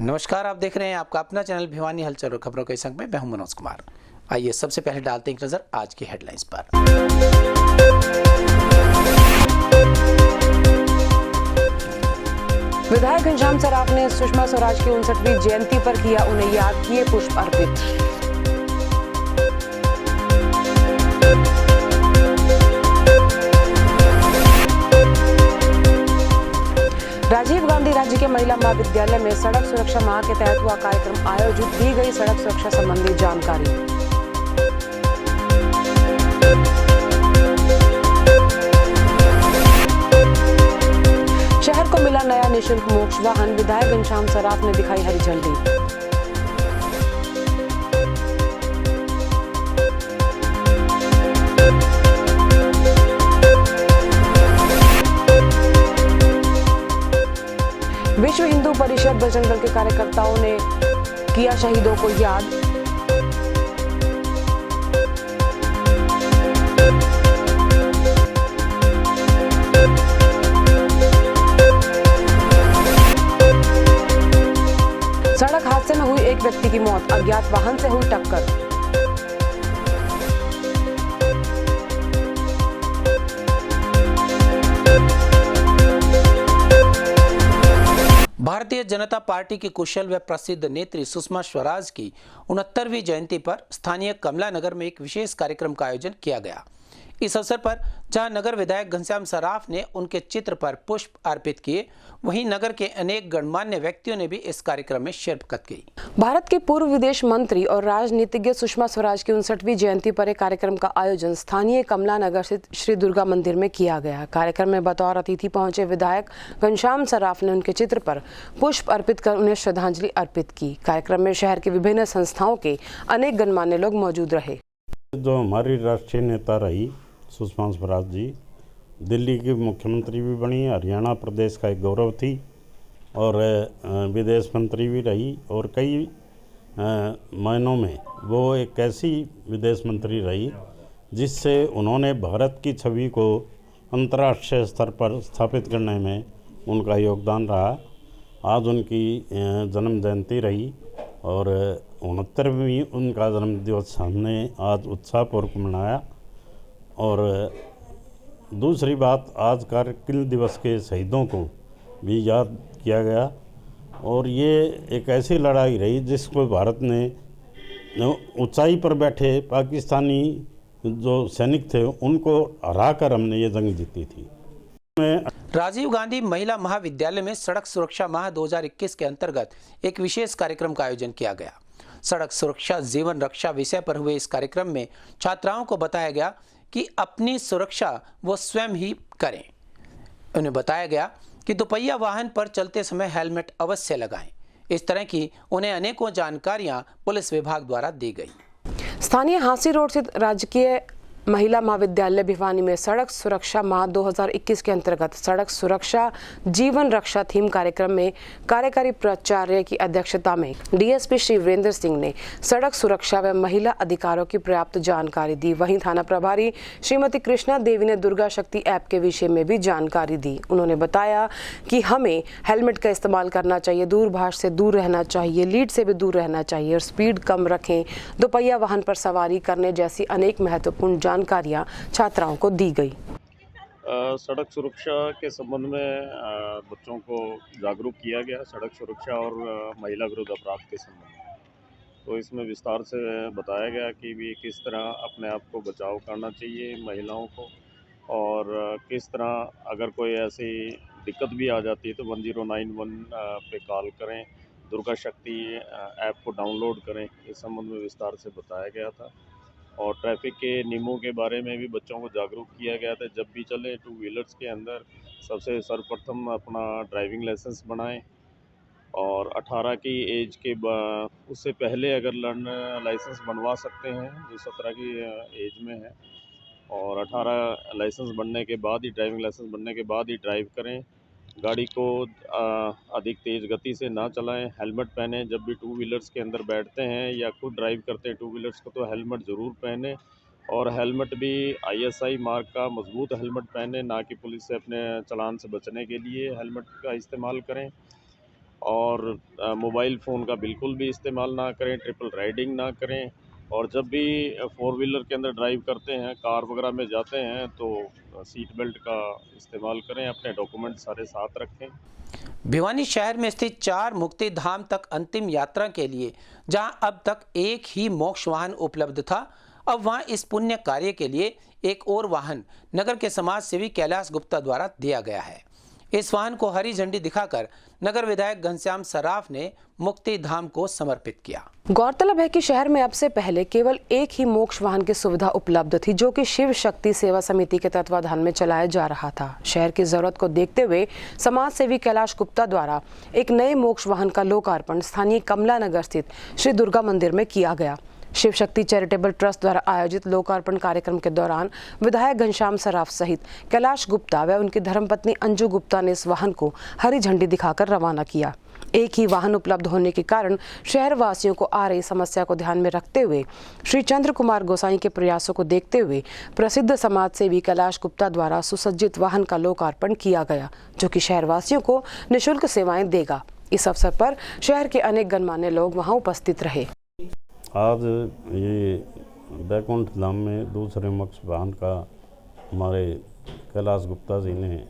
नमस्कार, आप देख रहे हैं आपका अपना चैनल भिवानी हलचल और खबरों के संग में मैं हूं मनोज कुमार। आइए सबसे पहले डालते हैं एक नजर आज की हेडलाइंस पर। विधायक घनश्याम सराफ ने सुषमा स्वराज की 59वीं जयंती पर किया उन्हें याद, किए पुष्प अर्पित। राजीव गांधी राज्य के महिला महाविद्यालय में सड़क सुरक्षा माह के तहत हुआ कार्यक्रम आयोजित, दी गई सड़क सुरक्षा संबंधी जानकारी। शहर को मिला नया निःशुल्क मोक्ष वाहन, विधायक घनश्याम सराफ ने दिखाई हरी झंडी। विश्व हिंदू परिषद बजरंग दल के कार्यकर्ताओं ने किया शहीदों को याद। सड़क हादसे में हुई एक व्यक्ति की मौत, अज्ञात वाहन से हुई टक्कर। भारतीय जनता पार्टी की कुशल व प्रसिद्ध नेत्री सुषमा स्वराज की 69वीं जयंती पर स्थानीय कमला नगर में एक विशेष कार्यक्रम का आयोजन किया गया। इस अवसर पर जहां नगर विधायक घनश्याम सराफ ने उनके चित्र पर पुष्प अर्पित किए, वहीं नगर के अनेक गणमान्य व्यक्तियों ने भी इस कार्यक्रम में शिरकत की। भारत के पूर्व विदेश मंत्री और राजनीतिज्ञ सुषमा स्वराज की 59वीं जयंती पर एक कार्यक्रम का आयोजन स्थानीय कमला नगर स्थित श्री दुर्गा मंदिर में किया गया। कार्यक्रम में बतौर अतिथि पहुंचे विधायक घनश्याम सराफ ने उनके चित्र पर पुष्प अर्पित कर उन्हें श्रद्धांजलि अर्पित की। कार्यक्रम में शहर की विभिन्न संस्थाओं के अनेक गणमान्य लोग मौजूद रहे। जो हमारी राष्ट्रीय नेता रही सुषमा स्वराज जी, दिल्ली की मुख्यमंत्री भी बनी, हरियाणा प्रदेश का एक गौरव थी और विदेश मंत्री भी रही और कई मायनों में वो एक ऐसी विदेश मंत्री रही जिससे उन्होंने भारत की छवि को अंतर्राष्ट्रीय स्तर पर स्थापित करने में उनका योगदान रहा। आज उनकी जन्म जयंती रही और 69वीं उनका जन्म दिवस हमने आज उत्साहपूर्वक मनाया। और दूसरी बात, आज कारगिल दिवस के शहीदों को भी याद किया गया और ये एक ऐसी लड़ाई रही जिसको भारत ने ऊंचाई पर बैठे पाकिस्तानी जो सैनिक थे उनको हराकर हमने ये जंग जीती थी। राजीव गांधी महिला महाविद्यालय में सड़क सुरक्षा माह 2021 के अंतर्गत एक विशेष कार्यक्रम का आयोजन किया गया। सड़क सुरक्षा जीवन रक्षा विषय पर हुए इस कार्यक्रम में छात्राओं को बताया गया कि अपनी सुरक्षा वो स्वयं ही करें। उन्हें बताया गया कि दोपहिया वाहन पर चलते समय हेलमेट अवश्य लगाएं। इस तरह की उन्हें अनेकों जानकारियां पुलिस विभाग द्वारा दी गई। स्थानीय हांसी रोड स्थित राजकीय महिला महाविद्यालय भिवानी में सड़क सुरक्षा माह 2021 के अंतर्गत सड़क सुरक्षा जीवन रक्षा थीम कार्यक्रम में कार्यकारी प्राचार्य की अध्यक्षता में डीएसपी श्री वीरेंद्र सिंह ने सड़क सुरक्षा व महिला अधिकारों की पर्याप्त जानकारी दी। वहीं थाना प्रभारी श्रीमती कृष्णा देवी ने दुर्गा शक्ति ऐप के विषय में भी जानकारी दी। उन्होंने बताया कि हमें हेलमेट का इस्तेमाल करना चाहिए, दूरभाष से दूर रहना चाहिए, लीड से भी दूर रहना चाहिए और स्पीड कम रखें, दोपहिया वाहन पर सवारी करने जैसी अनेक महत्वपूर्ण जानकारियां छात्राओं को दी गई। सड़क सुरक्षा के संबंध में बच्चों को जागरूक किया गया, सड़क सुरक्षा और महिला विरुद्ध अपराध के संबंध में। तो इसमें विस्तार से बताया गया कि भी किस तरह अपने आप को बचाव करना चाहिए महिलाओं को और किस तरह अगर कोई ऐसी दिक्कत भी आ जाती है तो 1091 पे कॉल करें, दुर्गा शक्ति ऐप को डाउनलोड करें। इस संबंध में विस्तार से बताया गया था और ट्रैफिक के नियमों के बारे में भी बच्चों को जागरूक किया गया था। जब भी चले टू व्हीलर्स के अंदर सबसे सर्वप्रथम अपना ड्राइविंग लाइसेंस बनाएं और 18 की एज के उससे पहले अगर लाइसेंस बनवा सकते हैं जो 17 की एज में है और 18 लाइसेंस बनने के बाद ही ड्राइविंग लाइसेंस बनने के बाद ही ड्राइव करें। गाड़ी को अधिक तेज़ गति से ना चलाएं, हेलमेट पहने। जब भी टू व्हीलर्स के अंदर बैठते हैं या खुद ड्राइव करते हैं टू व्हीलर्स को तो हेलमेट ज़रूर पहने और हेलमेट भी आईएसआई मार्क का मजबूत हेलमेट पहने, ना कि पुलिस से अपने चालान से बचने के लिए हेलमेट का इस्तेमाल करें। और मोबाइल फ़ोन का बिल्कुल भी इस्तेमाल ना करें, ट्रिपल राइडिंग ना करें, और जब भी फोर व्हीलर के अंदर ड्राइव करते हैं, कार वगैरह में जाते हैं, तो सीट बेल्ट का इस्तेमाल करें, अपने डॉक्यूमेंट सारे साथ रखें। भिवानी शहर में स्थित 4 मुक्ति धाम तक अंतिम यात्रा के लिए जहां अब तक एक ही मोक्ष वाहन उपलब्ध था, अब वहां इस पुण्य कार्य के लिए एक और वाहन नगर के समाज सेवी कैलाश गुप्ता द्वारा दिया गया है। इस वाहन को हरी झंडी दिखाकर नगर विधायक घनश्याम सराफ ने मुक्ति धाम को समर्पित किया। गौरतलब है कि शहर में अब से पहले केवल एक ही मोक्ष वाहन की सुविधा उपलब्ध थी, जो कि शिव शक्ति सेवा समिति के तत्वाधान में चलाया जा रहा था। शहर की जरूरत को देखते हुए समाज सेवी कैलाश गुप्ता द्वारा एक नए मोक्ष वाहन का लोकार्पण स्थानीय कमला नगर स्थित श्री दुर्गा मंदिर में किया गया। शिव शक्ति चैरिटेबल ट्रस्ट द्वारा आयोजित लोकार्पण कार्यक्रम के दौरान विधायक घनश्याम सराफ सहित कैलाश गुप्ता व उनकी धर्मपत्नी अंजू गुप्ता ने इस वाहन को हरी झंडी दिखाकर रवाना किया। एक ही वाहन उपलब्ध होने के कारण शहर वासियों को आ रही समस्या को ध्यान में रखते हुए श्री चंद्र कुमार गोसाई के प्रयासों को देखते हुए प्रसिद्ध समाज सेवी कैलाश गुप्ता द्वारा सुसज्जित वाहन का लोकार्पण किया गया, जो कि शहर वासियों को निःशुल्क सेवाएं देगा। इस अवसर पर शहर के अनेक गणमान्य लोग वहां उपस्थित रहे। आज ये बैकुंठ धाम में दूसरे मोक्ष वाहन का हमारे कैलाश गुप्ता जी ने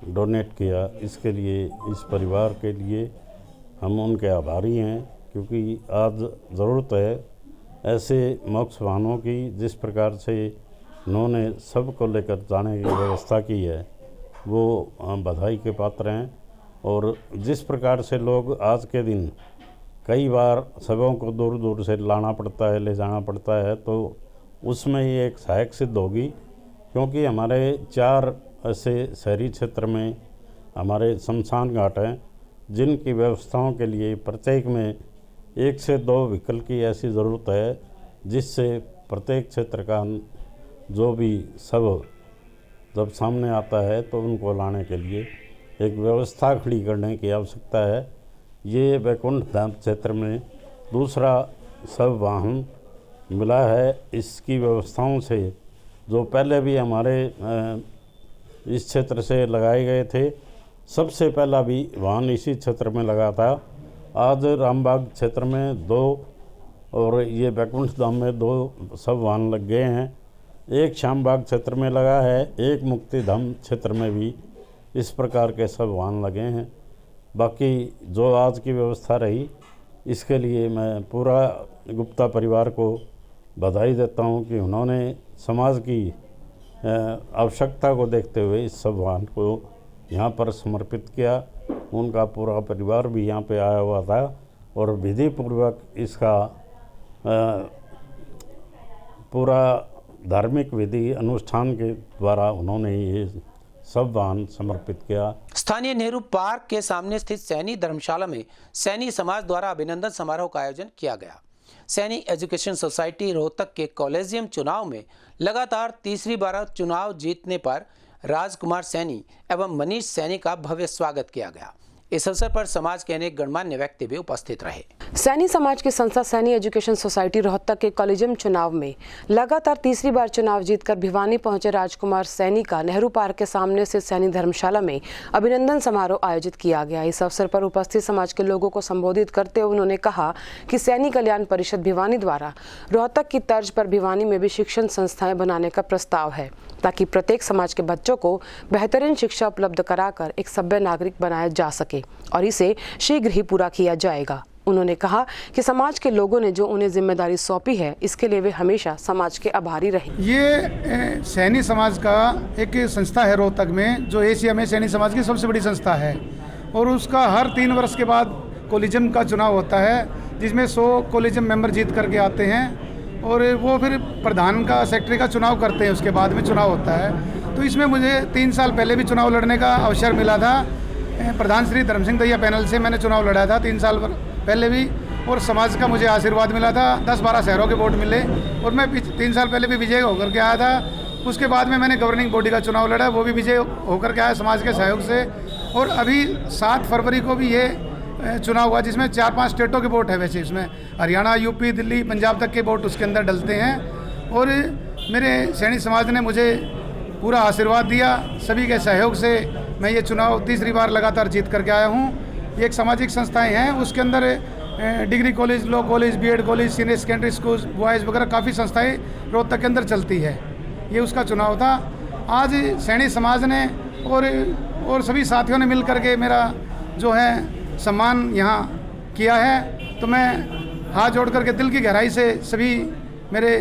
डोनेट किया। इसके लिए, इस परिवार के लिए हम उनके आभारी हैं, क्योंकि आज ज़रूरत है ऐसे मोक्ष वाहनों की जिस प्रकार से उन्होंने सबको लेकर जाने की व्यवस्था की है, वो हम बधाई के पात्र हैं। और जिस प्रकार से लोग आज के दिन कई बार सबों को दूर दूर से लाना पड़ता है, ले जाना पड़ता है, तो उसमें ये एक सहायक सिद्ध होगी, क्योंकि हमारे 4 ऐसे शहरी क्षेत्र में हमारे शमशान घाट हैं, जिनकी व्यवस्थाओं के लिए प्रत्येक में 1 से 2 व्हीकल की ऐसी ज़रूरत है, जिससे प्रत्येक क्षेत्र का जो भी सब जब सामने आता है तो उनको लाने के लिए एक व्यवस्था खड़ी करने की आवश्यकता है। ये बैकुंठ धाम क्षेत्र में दूसरा सब वाहन मिला है। इसकी व्यवस्थाओं से जो पहले भी हमारे इस क्षेत्र से लगाए गए थे, सबसे पहला भी वाहन इसी क्षेत्र में लगा था। आज रामबाग क्षेत्र में 2 और ये बैकुंठ धाम में 2 सब वाहन लग गए हैं। एक श्यामबाग क्षेत्र में लगा है, एक मुक्ति धाम क्षेत्र में भी इस प्रकार के सब वाहन लगे हैं। बाकी जो आज की व्यवस्था रही, इसके लिए मैं पूरा गुप्ता परिवार को बधाई देता हूं कि उन्होंने समाज की आवश्यकता को देखते हुए इस सब वाहन को यहाँ पर समर्पित किया। उनका पूरा परिवार भी यहाँ पे आया हुआ था और विधि पूर्वक इसका पूरा धार्मिक विधि अनुष्ठान के द्वारा उन्होंने ये सब वाहन समर्पित किया। स्थानीय नेहरू पार्क के सामने स्थित सैनी धर्मशाला में सैनी समाज द्वारा अभिनंदन समारोह का आयोजन किया गया। सैनी एजुकेशन सोसाइटी रोहतक के कॉलेजियम चुनाव में लगातार तीसरी बार चुनाव जीतने पर राजकुमार सैनी एवं मनीष सैनी का भव्य स्वागत किया गया। इस अवसर पर समाज के अनेक गणमान्य व्यक्ति भी उपस्थित रहे। सैनी समाज की संस्था सैनी एजुकेशन सोसाइटी रोहतक के कॉलेजियम चुनाव में लगातार तीसरी बार चुनाव जीतकर भिवानी पहुंचे राजकुमार सैनी का नेहरू पार्क के सामने स्थित सैनी धर्मशाला में अभिनंदन समारोह आयोजित किया गया। इस अवसर पर उपस्थित समाज के लोगों को संबोधित करते हुए उन्होंने कहा कि सैनी कल्याण परिषद भिवानी द्वारा रोहतक की तर्ज पर भिवानी में भी शिक्षण संस्थाएं बनाने का प्रस्ताव है, ताकि प्रत्येक समाज के बच्चों को बेहतरीन शिक्षा उपलब्ध कराकर एक सभ्य नागरिक बनाया जा सके और इसे शीघ्र ही पूरा किया जाएगा। उन्होंने कहा कि समाज के लोगों ने जो उन्हें जिम्मेदारी सौंपी है, इसके लिए वे हमेशा समाज के आभारी रहे। ये सैनी समाज का एक संस्था है रोहतक में, जो एशिया में सैनी समाज की सबसे बड़ी संस्था है और उसका हर 3 वर्ष के बाद कॉलेजियम का चुनाव होता है, जिसमें 100 कॉलेजियम मेंबर जीत करके आते हैं और वो फिर प्रधान का सेक्रेटरी का चुनाव करते हैं। उसके बाद में चुनाव होता है। तो इसमें मुझे 3 साल पहले भी चुनाव लड़ने का अवसर मिला था। प्रधान श्री धर्म सिंह दैया पैनल से मैंने चुनाव लड़ा था 3 साल पहले भी, और समाज का मुझे आशीर्वाद मिला था। 10-12 शहरों के वोट मिले और मैं 3 साल पहले भी विजय होकर के आया था। उसके बाद में मैंने गवर्निंग बॉडी का चुनाव लड़ा, वो भी विजय होकर के आया समाज के सहयोग से। और अभी 7 फरवरी को भी ये चुनाव हुआ, जिसमें 4-5 स्टेटों के वोट है। वैसे इसमें हरियाणा, यूपी, दिल्ली, पंजाब तक के वोट उसके अंदर डलते हैं। और मेरे सैनी समाज ने मुझे पूरा आशीर्वाद दिया। सभी के सहयोग से मैं ये चुनाव तीसरी बार लगातार जीत करके आया हूँ ये एक सामाजिक संस्थाएं हैं, उसके अंदर degree college, law college, BEd college, senior secondary school, boys वगैरह काफ़ी संस्थाएं रोहतक के अंदर चलती है। ये उसका चुनाव था। आज सैनी समाज ने और सभी साथियों ने मिल करके मेरा जो है सम्मान यहाँ किया है, तो मैं हाथ जोड़ करके दिल की गहराई से सभी मेरे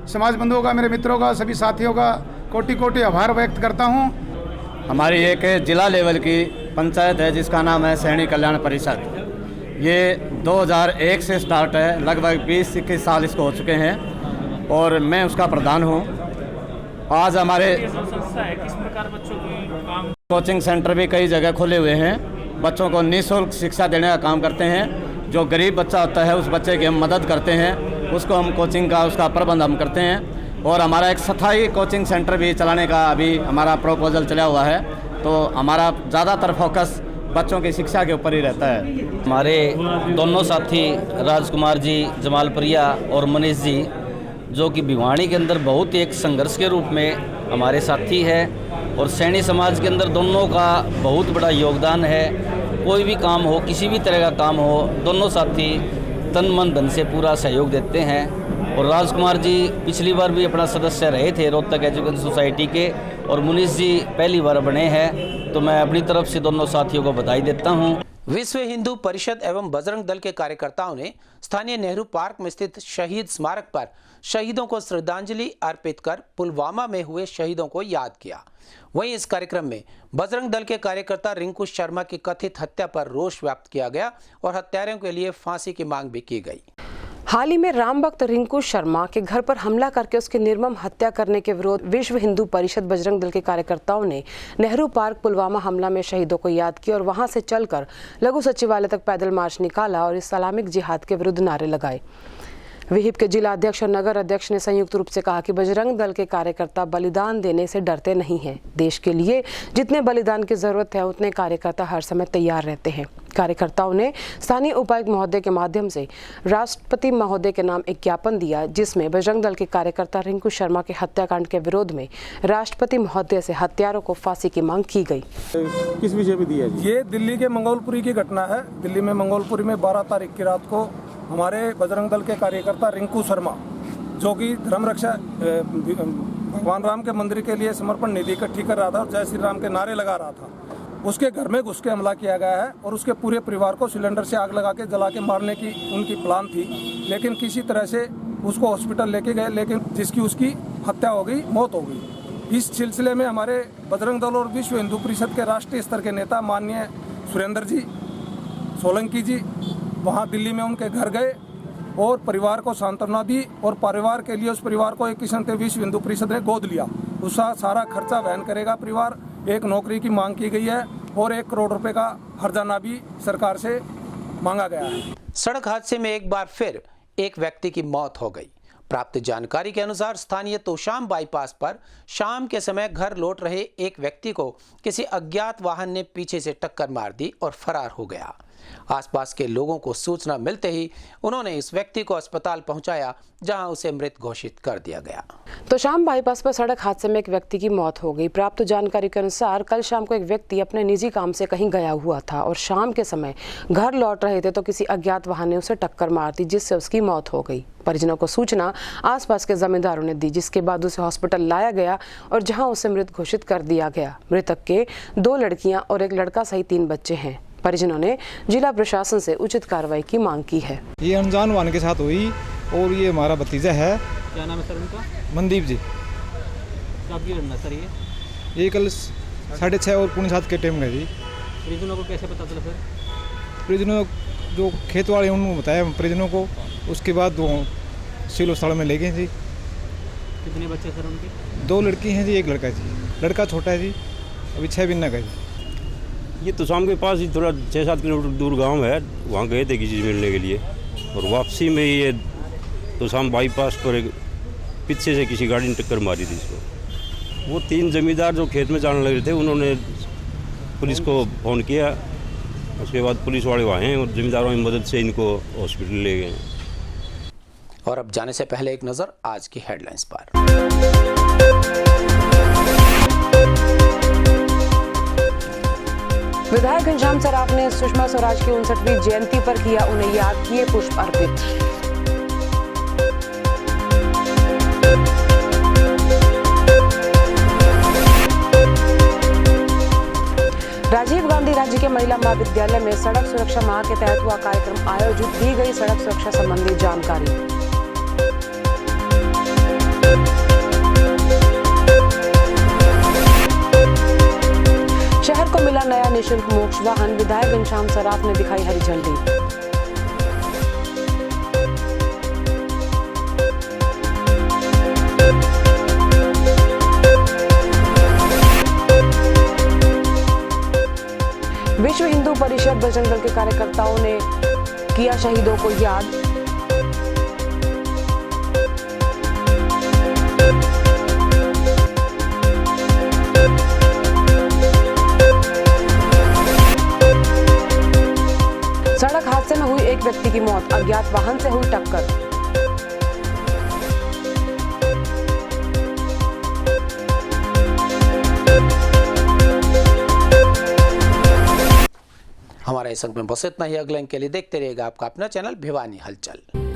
समाज बंधुओं का, मेरे मित्रों का, सभी साथियों का कोटि कोटि आभार व्यक्त करता हूँ। हमारी एक जिला लेवल की पंचायत है जिसका नाम है सैनी कल्याण परिषद। ये 2001 से स्टार्ट है, लगभग 20-21 साल इसको हो चुके हैं और मैं उसका प्रधान हूँ। आज हमारे संस्था है, किस प्रकार बच्चों की काम? कोचिंग सेंटर भी कई जगह खुले हुए हैं, बच्चों को निःशुल्क शिक्षा देने का काम करते हैं। जो गरीब बच्चा होता है उस बच्चे की हम मदद करते हैं, उसको हम कोचिंग का उसका प्रबंध हम करते हैं। और हमारा एक स्थायी कोचिंग सेंटर भी चलाने का अभी हमारा प्रपोजल चला हुआ है, तो हमारा ज़्यादातर फोकस बच्चों की शिक्षा के ऊपर ही रहता है। हमारे दोनों साथी राजकुमार जी, जमाल प्रिया और मनीष जी, जो कि भिवानी के अंदर बहुत ही एक संघर्ष के रूप में हमारे साथी है और सैनी समाज के अंदर दोनों का बहुत बड़ा योगदान है। कोई भी काम हो, किसी भी तरह का काम हो, दोनों साथी तन मन धन से पूरा सहयोग देते हैं। और राजकुमार जी पिछली बार भी अपना सदस्य रहे थे रोहतक एजुकेशन सोसाइटी के, और मुनीष जी पहली बार बने हैं, तो मैं अपनी तरफ से दोनों साथियों को बधाई देता हूं। विश्व हिंदू परिषद एवं बजरंग दल के कार्यकर्ताओं ने स्थानीय नेहरू पार्क में स्थित शहीद स्मारक पर शहीदों को श्रद्धांजलि अर्पित कर पुलवामा में हुए शहीदों को याद किया। वहीं इस कार्यक्रम में बजरंग दल के कार्यकर्ता रिंकू शर्मा की कथित हत्या पर रोष व्यक्त किया गया और हत्यारों के लिए फांसी की मांग भी की गई। हाल ही में राम भक्त रिंकू शर्मा के घर पर हमला करके उसकी निर्मम हत्या करने के विरोध विश्व हिंदू परिषद बजरंग दल के कार्यकर्ताओं ने नेहरू पार्क पुलवामा हमला में शहीदों को याद किया और वहां से चलकर लघु सचिवालय तक पैदल मार्च निकाला और इस्लामिक जिहाद के विरुद्ध नारे लगाए। विहिप के जिला अध्यक्ष और नगर अध्यक्ष ने संयुक्त रूप से कहा कि बजरंग दल के कार्यकर्ता बलिदान देने से डरते नहीं हैं। देश के लिए जितने बलिदान की जरूरत है उतने कार्यकर्ता हर समय तैयार रहते हैं। कार्यकर्ताओं ने स्थानीय उपायुक्त महोदय के माध्यम से राष्ट्रपति महोदय के नाम एक ज्ञापन दिया, जिसमें बजरंग दल के कार्यकर्ता रिंकू शर्मा के हत्याकांड के विरोध में राष्ट्रपति महोदय से हत्यारों को फांसी की मांग की गई। किस विषय पे दिया? ये दिल्ली के मंगोलपुरी की घटना है। दिल्ली में मंगोलपुरी में 12 तारीख की रात को हमारे बजरंग दल के कार्यकर्ता रिंकू शर्मा, जो कि धर्म रक्षा भगवान राम के मंदिर के लिए समर्पण निधि इकट्ठी कर रहा था और जय श्री राम के नारे लगा रहा था, उसके घर में घुस के हमला किया गया है और उसके पूरे परिवार को सिलेंडर से आग लगा के जला के मारने की उनकी प्लान थी। लेकिन किसी तरह से उसको हॉस्पिटल लेके गए, लेकिन जिसकी उसकी हत्या हो गई, मौत हो गई। इस सिलसिले में हमारे बजरंग दल और विश्व हिंदू परिषद के राष्ट्रीय स्तर के नेता माननीय सुरेंद्र जी सोलंकी जी वहाँ दिल्ली में उनके घर गए और परिवार को सांत्वना दी और परिवार के लिए उस परिवार को एक किस्म से विश्व हिंदू परिषद ने गोद लिया। उसका सारा खर्चा वहन करेगा परिवार। एक नौकरी की मांग की गई है और 1 करोड़ रुपए का हर्जाना भी सरकार से मांगा गया है। सड़क हादसे में एक बार फिर एक व्यक्ति की मौत हो गई। प्राप्त जानकारी के अनुसार स्थानीय तोशाम बाईपास पर शाम के समय घर लौट रहे एक व्यक्ति को किसी अज्ञात वाहन ने पीछे से टक्कर मार दी और फरार हो गया। आसपास के लोगों को सूचना मिलते ही उन्होंने इस व्यक्ति को अस्पताल पहुंचाया, जहां उसे मृत घोषित कर दिया गया। तो शाम बाईपास पर सड़क हादसे में एक व्यक्ति की मौत हो गई। प्राप्त जानकारी के अनुसार कल शाम को एक व्यक्ति अपने निजी काम से कहीं गया हुआ था और शाम के समय घर लौट रहे थे तो किसी अज्ञात वाहन ने उसे टक्कर मार दी, जिससे उसकी मौत हो गई। परिजनों को सूचना आसपास के जमींदारों ने दी, जिसके बाद उसे हॉस्पिटल लाया गया और जहां उसे मृत घोषित कर दिया गया। मृतक के 2 लड़कियां और 1 लड़का सहित 3 बच्चे हैं। परिजनों ने जिला प्रशासन से उचित कार्रवाई की मांग की है। ये अनजान वाहन के साथ हुई और ये हमारा भतीजा है। क्या नाम है सर उनका? मनदीप जी। कब की घटना सर ये कल 6:30 और 6:45 के टाइम गए जी। परिजनों को कैसे पता चला सर? परिजनों जो खेत वाले उन्होंने बताया परिजनों को, उसके बाद वो सिविल अस्पताल में ले गए जी। कितने बच्चे सर उनके? 2 लड़की हैं जी, 1 लड़का जी। लड़का छोटा है जी, अभी 6 महीने का जी। ये तोशाम के पास ही थोड़ा 6-7 किलोमीटर दूर गांव है, वहाँ गए थे किसी से मिलने के लिए और वापसी में ये तोशाम बाईपास पर एक पीछे से किसी गाड़ी ने टक्कर मारी थी इसको। वो 3 जमींदार जो खेत में जाने लगे थे, उन्होंने पुलिस को फ़ोन किया। उसके बाद पुलिस वाले वहाँ हैं और जमींदारों की मदद से इनको हॉस्पिटल ले गए। और अब जाने से पहले एक नज़र आज की हेडलाइंस पर। विधायक विधायक घनश्याम सराफ ने सुषमा स्वराज की 59वीं जयंती पर किया उन्हें याद, किए पुष्प अर्पित। राजीव गांधी राज्य के महिला महाविद्यालय में सड़क सुरक्षा माह के तहत हुआ कार्यक्रम आयोजित, दी गई सड़क सुरक्षा संबंधी जानकारी। शहर को मिला नया निःशुल्क मोक्ष वाहन, विधायक घनश्याम सराफ ने दिखाई हरी झंडी। विश्व हिंदू परिषद बजरंग दल के कार्यकर्ताओं ने किया शहीदों को याद। सड़क हादसे में हुई एक व्यक्ति की मौत, अज्ञात वाहन से हुई टक्कर। हमारा इस अंक में बस इतना ही। अगले अंक के लिए देखते रहिएगा आपका अपना चैनल भिवानी हलचल।